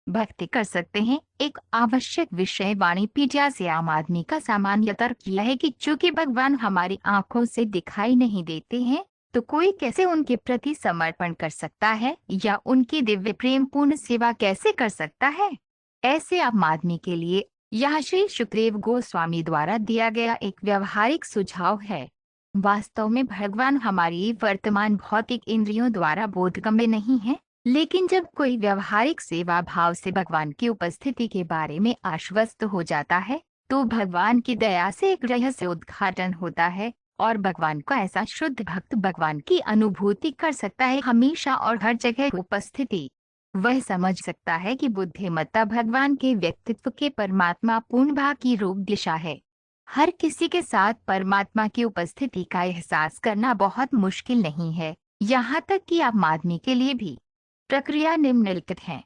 भक्ति कर सकते हैं। एक आवश्यक विषय वाणिपीडिया से आम आदमी का सामान्य तर्क यह है कि चूंकि भगवान हमारी आंखों से दिखाई नहीं देते हैं, तो कोई कैसे उनके प्रति समर्पण कर सकता है या उनकी दिव्य प्रेम पूर्ण सेवा कैसे कर सकता है। ऐसे आम आदमी के लिए यह श्री सुखदेव गोस्वामी द्वारा दिया गया एक व्यवहारिक सुझाव है। वास्तव में भगवान हमारी वर्तमान भौतिक इंद्रियों द्वारा बोधगम्य नहीं है, लेकिन जब कोई व्यवहारिक सेवा भाव से भगवान की उपस्थिति के बारे में आश्वस्त हो जाता है, तो भगवान की दया से एक रहस्य उद्घाटन होता है और भगवान का ऐसा शुद्ध भक्त भगवान की अनुभूति कर सकता है हमेशा और हर जगह उपस्थिति। वह समझ सकता है कि बुद्धिमत्ता भगवान के व्यक्तित्व के परमात्मा पूर्ण भाव की रूप दिशा है। हर किसी के साथ परमात्मा की उपस्थिति का एहसास करना बहुत मुश्किल नहीं है, यहाँ तक कि आम आदमी के लिए भी। प्रक्रिया निम्नलिखित है।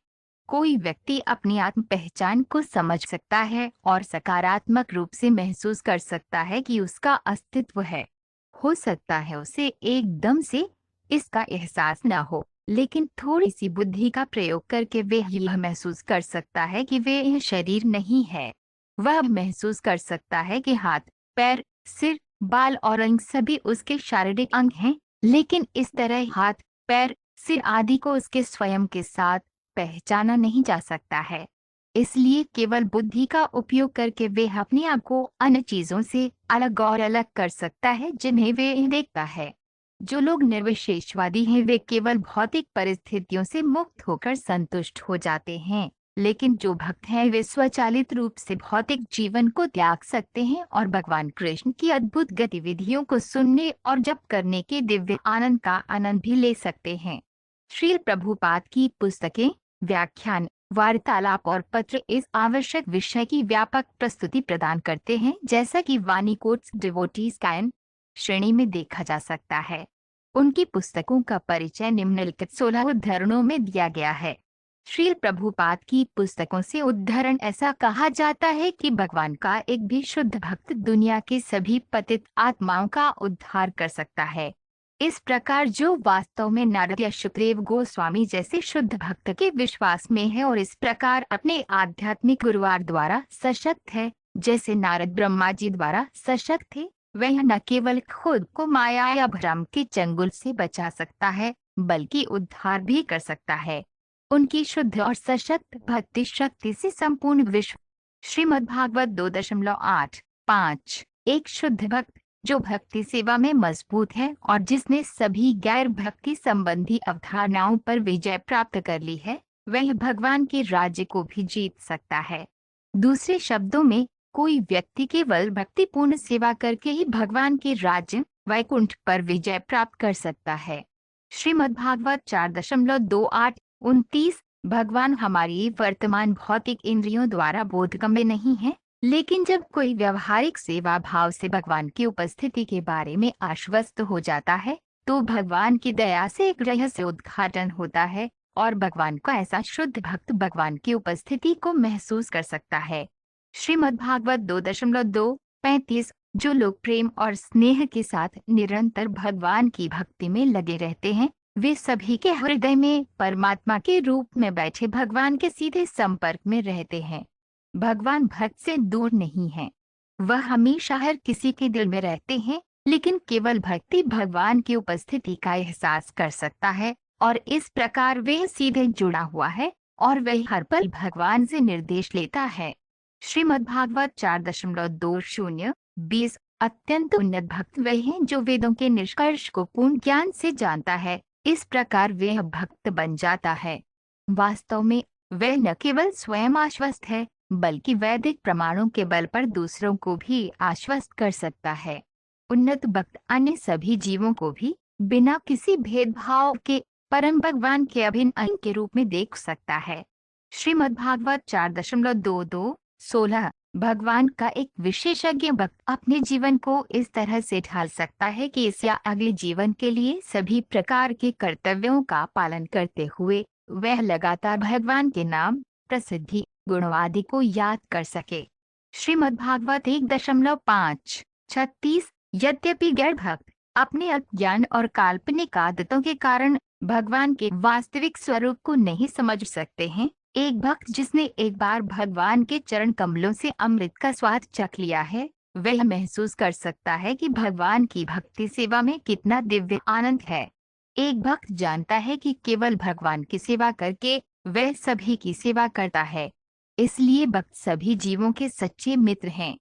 कोई व्यक्ति अपनी आत्म पहचान को समझ सकता है और सकारात्मक रूप से महसूस कर सकता है कि उसका अस्तित्व है। हो सकता है उसे एकदम से इसका एहसास न हो, लेकिन थोड़ी सी बुद्धि का प्रयोग करके वह यह महसूस कर सकता है कि वह यह शरीर नहीं है। वह महसूस कर सकता है कि हाथ, पैर, सिर, बाल और अंग सभी उसके शारीरिक अंग हैं, लेकिन इस तरह हाथ, पैर, सिर आदि को उसके स्वयं के साथ पहचाना नहीं जा सकता है। इसलिए केवल बुद्धि का उपयोग करके वह अपने आप को अन्य चीजों से अलग और अलग कर सकता है जिन्हें वे देखता है। जो लोग निर्विशेषवादी हैं वे केवल भौतिक परिस्थितियों से मुक्त होकर संतुष्ट हो जाते हैं, लेकिन जो भक्त हैं वे स्वचालित रूप से भौतिक जीवन को त्याग सकते हैं और भगवान कृष्ण की अद्भुत गतिविधियों को सुनने और जप करने के दिव्य आनंद का आनंद भी ले सकते हैं। श्रील प्रभुपाद की पुस्तकें, व्याख्यान, वार्तालाप और पत्र इस आवश्यक विषय की व्यापक प्रस्तुति प्रदान करते हैं, जैसा कि वाणी कोट्स डिवोटीज कैन श्रेणी में देखा जा सकता है। उनकी पुस्तकों का परिचय निम्नलिखित 16 उद्धरणों में दिया गया है। श्रील प्रभुपाद की पुस्तकों से उद्धरण ऐसा कहा जाता है कि भगवान का एक भी शुद्ध भक्त दुनिया के सभी पतित आत्माओं का उद्धार कर सकता है। इस प्रकार जो वास्तव में नारद या सुखदेव गोस्वामी जैसे शुद्ध भक्त के विश्वास में है और इस प्रकार अपने आध्यात्मिक गुरुवार द्वारा सशक्त है, जैसे नारद ब्रह्मा जी द्वारा सशक्त थे, वह न केवल खुद को माया या भ्रम के चंगुल से बचा सकता है, बल्कि उद्धार भी कर सकता है। उनकी शुद्ध और सशक्त भक्ति शक्ति से संपूर्ण विश्व। श्रीमद्भागवत 2.8.5। एक शुद्ध भक्त जो भक्ति सेवा में मजबूत है और जिसने सभी गैर भक्ति संबंधी अवधारणाओं पर विजय प्राप्त कर ली है, वह भगवान के राज्य को भी जीत सकता है। दूसरे शब्दों में, कोई व्यक्ति केवल भक्तिपूर्ण सेवा करके ही भगवान के राज्य वैकुंठ पर विजय प्राप्त कर सकता है। श्रीमद्भागवत 4.28-29। भगवान हमारी वर्तमान भौतिक इंद्रियों द्वारा बोधगम्य नहीं है, लेकिन जब कोई व्यवहारिक सेवा भाव से भगवान की उपस्थिति के बारे में आश्वस्त हो जाता है, तो भगवान की दया से एक रहस्य उद्घाटन होता है और भगवान का ऐसा शुद्ध भक्त भगवान की उपस्थिति को महसूस कर सकता है। श्रीमद्भागवत 2.2.35। जो लोग प्रेम और स्नेह के साथ निरंतर भगवान की भक्ति में लगे रहते हैं, वे सभी के हृदय में परमात्मा के रूप में बैठे भगवान के सीधे संपर्क में रहते हैं। भगवान भक्त से दूर नहीं है, वह हमेशा हर किसी के दिल में रहते हैं, लेकिन केवल भक्ति भगवान की उपस्थिति का एहसास कर सकता है और इस प्रकार वह सीधे जुड़ा हुआ है और वह हर पल भगवान से निर्देश लेता है। श्रीमद्भागवत 4.20-20। अत्यंत उन्नत भक्त वह है जो वेदों के निष्कर्ष को पूर्ण ज्ञान से जानता है, इस प्रकार वह भक्त बन जाता है। वास्तव में वह न केवल स्वयं आश्वस्त है, बल्कि वैदिक प्रमाणों के बल पर दूसरों को भी आश्वस्त कर सकता है। उन्नत भक्त अन्य सभी जीवों को भी बिना किसी भेदभाव के परम भगवान के अभिन्न अंग के रूप में देख सकता है। श्रीमद्भागवत 4.22-16। भगवान का एक विशेषज्ञ भक्त अपने जीवन को इस तरह से ढाल सकता है कि इस या अगले जीवन के लिए सभी प्रकार के कर्तव्यों का पालन करते हुए वह लगातार भगवान के नाम, प्रसिद्धि, गुणों आदि को याद कर सके। श्रीमद्भागवत 1.5-36। यद्यपि गैर भक्त अपने अज्ञान और काल्पनिक आदतों के कारण भगवान के वास्तविक स्वरूप को नहीं समझ सकते हैं, एक भक्त जिसने एक बार भगवान के चरण कमलों से अमृत का स्वाद चख लिया है, वह महसूस कर सकता है कि भगवान की भक्ति सेवा में कितना दिव्य आनंद है। एक भक्त जानता है कि केवल भगवान की सेवा करके वह सभी की सेवा करता है। इसलिए भक्त सभी जीवों के सच्चे मित्र हैं।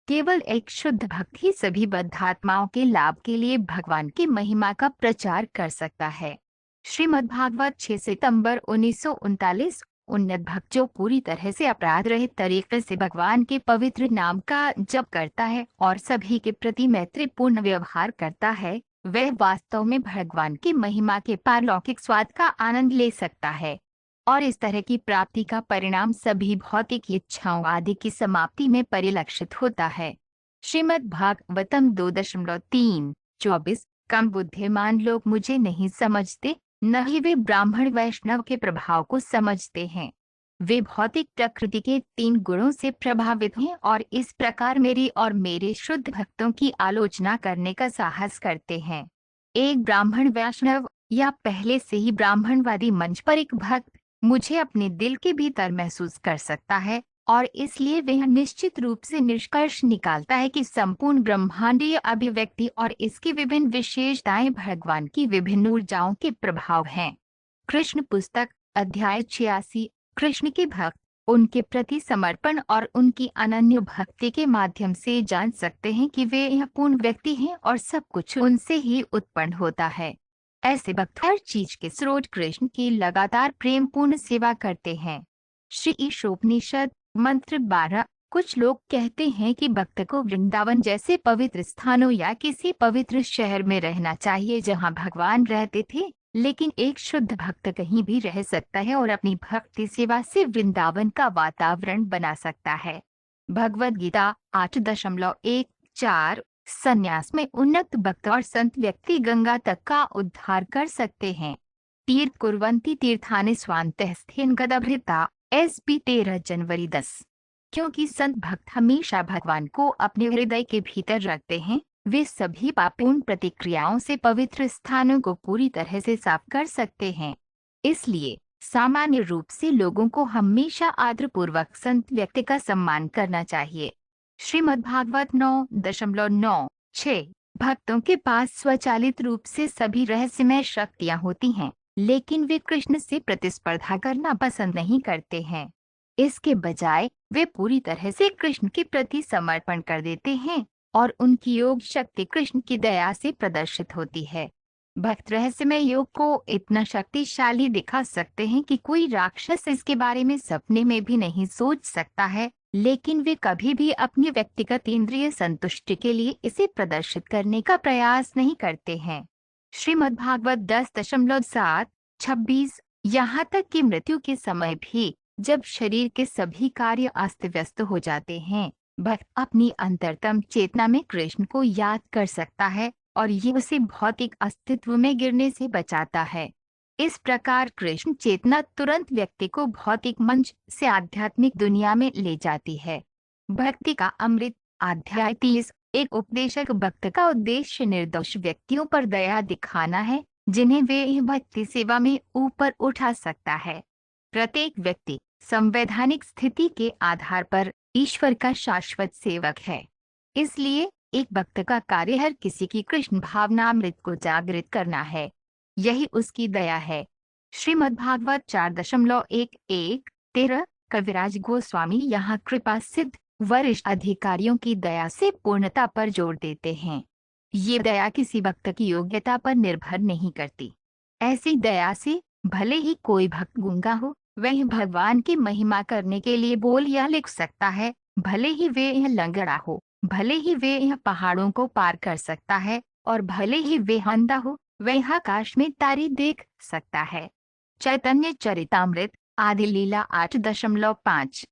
केवल एक शुद्ध भक्त ही सभी बद्धात्माओं के लाभ के लिए भगवान की महिमा का प्रचार कर सकता है। श्रीमद्भागवत 6 सितंबर 1939। उन्नत भक्त जो पूरी तरह से अपराध रहित तरीके से भगवान के पवित्र नाम का जप करता है और सभी के प्रति मैत्रीपूर्ण व्यवहार करता है, वह वास्तव में भगवान की महिमा के पारलौकिक स्वाद का आनंद ले सकता है। और इस तरह की प्राप्ति का परिणाम सभी भौतिक इच्छाओं आदि की समाप्ति में परिलक्षित होता है। श्रीमद् भागवतम 2.3:24। कम बुद्धिमान लोग मुझे नहीं समझते, न ही वे ब्राह्मण वैष्णव के प्रभाव को समझते हैं। वे भौतिक प्रकृति के 3 गुणों से प्रभावित हैं और इस प्रकार मेरी और मेरे शुद्ध भक्तों की आलोचना करने का साहस करते हैं। एक ब्राह्मण वैष्णव या पहले से ही ब्राह्मणवादी मंच पर एक भक्त मुझे अपने दिल के भीतर महसूस कर सकता है और इसलिए वह निश्चित रूप से निष्कर्ष निकालता है कि संपूर्ण ब्रह्मांडीय अभिव्यक्ति और इसकी विभिन्न विशेषताएं भगवान की विभिन्न ऊर्जाओं के प्रभाव हैं। कृष्ण पुस्तक अध्याय 86। कृष्ण के भक्त उनके प्रति समर्पण और उनकी अनन्य भक्ति के माध्यम से जान सकते हैं कि वे यह पूर्ण व्यक्ति हैं और सब कुछ उनसे ही उत्पन्न होता है। ऐसे भक्त हर चीज के स्रोत कृष्ण की लगातार प्रेमपूर्ण सेवा करते हैं। श्री ईशोपनिषद मंत्र 12। कुछ लोग कहते हैं कि भक्त को वृंदावन जैसे पवित्र स्थानों या किसी पवित्र शहर में रहना चाहिए जहां भगवान रहते थे, लेकिन एक शुद्ध भक्त कहीं भी रह सकता है और अपनी भक्ति सेवा से वृंदावन का वातावरण बना सकता है। भगवद गीता 8.1:4। संन्यास में उन्नत भक्त और संत व्यक्ति गंगा तक का उद्धार कर सकते हैं। तीर्थ कुर्वन्ति तीर्थानि स्वान्तः स्थेन गदाभृता। SB 13 जनवरी 10। क्योंकि संत भक्त हमेशा भगवान को अपने हृदय के भीतर रखते हैं, वे सभी पापपूर्ण प्रतिक्रियाओं से पवित्र स्थानों को पूरी तरह से साफ कर सकते हैं। इसलिए सामान्य रूप से लोगों को हमेशा आदरपूर्वक संत व्यक्ति का सम्मान करना चाहिए। श्रीमद्भागवत 9.9:6। भक्तों के पास स्वचालित रूप से सभी रहस्यमय शक्तियां होती हैं, लेकिन वे कृष्ण से प्रतिस्पर्धा करना पसंद नहीं करते हैं। इसके बजाय वे पूरी तरह से कृष्ण के प्रति समर्पण कर देते हैं और उनकी योग शक्ति कृष्ण की दया से प्रदर्शित होती है। भक्त रहस्यमय योग को इतना शक्तिशाली दिखा सकते हैं कि कोई राक्षस इसके बारे में सपने में भी नहीं सोच सकता है, लेकिन वे कभी भी अपनी व्यक्तिगत इंद्रिय संतुष्टि के लिए इसे प्रदर्शित करने का प्रयास नहीं करते हैं। श्रीमद्भागवत 10.7:26। यहाँ तक कि मृत्यु के समय भी जब शरीर के सभी कार्य अस्त व्यस्त हो जाते हैं, भक्त अपनी अंतरतम चेतना में कृष्ण को याद कर सकता है और ये उसे भौतिक अस्तित्व में गिरने से बचाता है। इस प्रकार कृष्ण चेतना तुरंत व्यक्ति को भौतिक मंच से आध्यात्मिक दुनिया में ले जाती है। भक्ति का अमृत अध्याय 30। एक उपदेशक भक्त का उद्देश्य निर्दोष व्यक्तियों पर दया दिखाना है, जिन्हें वे भक्ति सेवा में ऊपर उठा सकता है। प्रत्येक व्यक्ति संवैधानिक स्थिति के आधार पर ईश्वर का शाश्वत सेवक है। इसलिए एक भक्त का कार्य हर किसी की कृष्ण भावनामृत को जागृत करना है। यही उसकी दया है। श्रीमद्भागवत 4.1:13। कविराज गोस्वामी यहाँ कृपा सिद्ध वरिष्ठ अधिकारियों की दया से पूर्णता पर जोर देते हैं। ये दया किसी भक्त की योग्यता पर निर्भर नहीं करती। ऐसी दया से भले ही कोई भक्त गूंगा हो, वह भगवान की महिमा करने के लिए बोल या लिख सकता है। भले ही वे यह लंगड़ा हो, भले ही वे यह पहाड़ों को पार कर सकता है और भले ही वे अंधा हो, वह आकाश में तारे देख सकता है। चैतन्य चरितामृत आदि लीला 8.5।